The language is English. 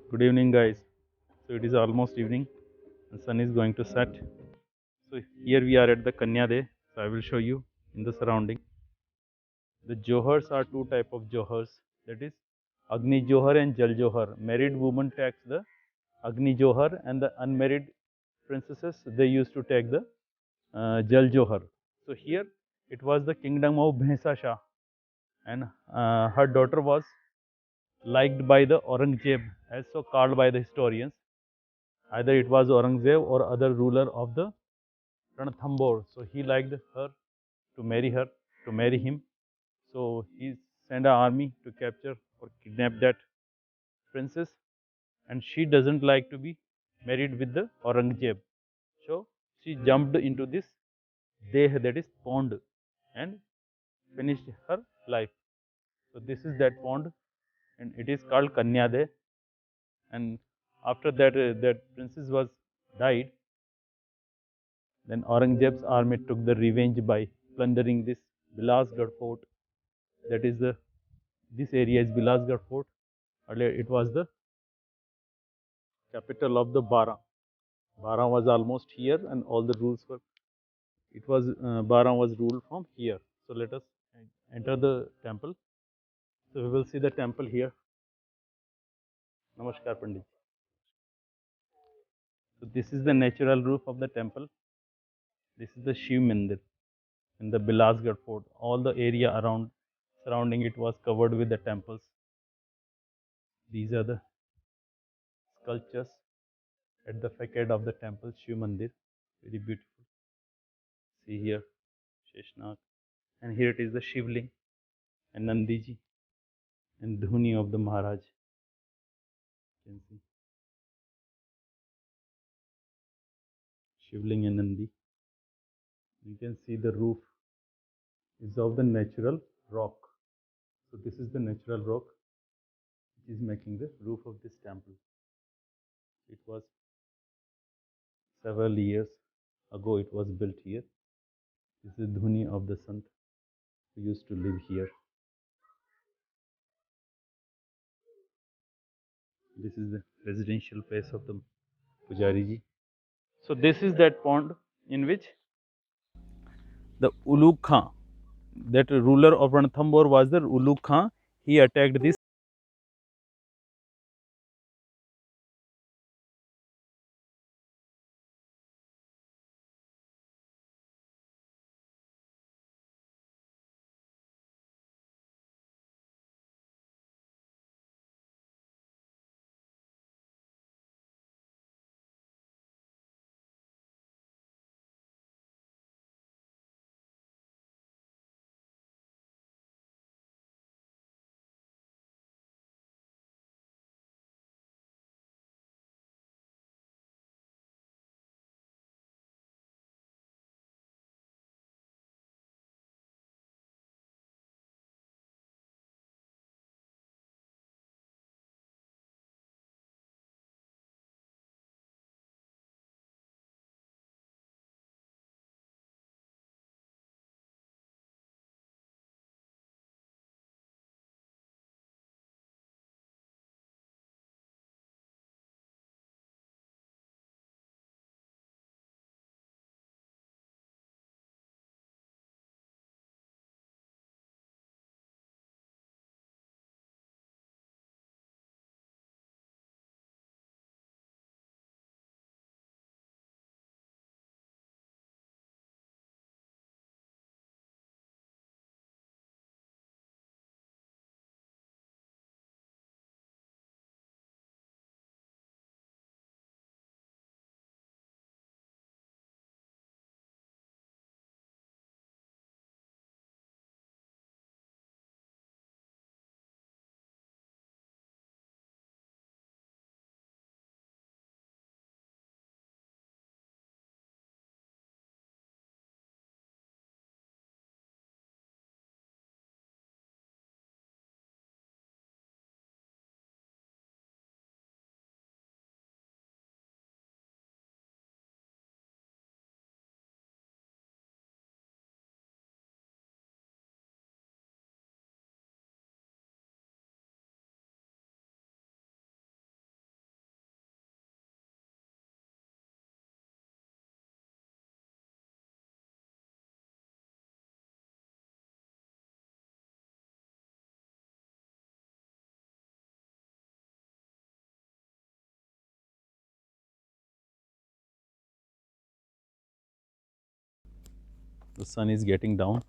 Good evening, guys. So it is almost evening, and sun is going to set. So here we are at the Kanya De. So I will show you in the surrounding. The Johars are two type of Johars. That is Agni Johar and Jal Johar. Married woman takes the Agni Johar, and the unmarried princesses they used to take the Jal Johar. So here it was the kingdom of Bhensa Shah, and her daughter was liked by the Aurangzeb, as so called by the historians. Either it was Aurangzeb or other ruler of the Ranthambore. So he liked her to marry him. So he sent an army to capture or kidnap that princess, and she doesn't like to be married with the Aurangzeb. So she jumped into this deh, that is pond, and finished her life. So this is that pond, and it is called Kanyade. And after that, that princess was died. Then Aurangzeb's army took the revenge by plundering this Bilasgarh fort. That is the this area is Bilasgarh fort. Earlier it was the capital of the Bara. Bara was almost here, and all the rules were. It was Bara was ruled from here. So let us enter the temple. So we will see the temple here. Namaskar, Pandit. So this is the natural roof of the temple. This is the Shiv Mandir in the Bilasgarh fort. All the area around surrounding it was covered with the temples. These are the sculptures at the facade of the temple Shiv Mandir. Very beautiful. See here, Sheshnak. And here it is the Shivling and Nandiji and Dhuni of the Maharaj. You can see Shivling and Nandi. You can see the roof is of the natural rock. So this is the natural rock which is making the roof of this temple. It was several years ago it was built here. This is Dhuni of the Sant who used to live here. This is the residential place of the Pujari ji. So this is that pond in which the Ulugh Khan, that ruler of Ranthambore was the Ulugh Khan. He attacked this The sun is getting down.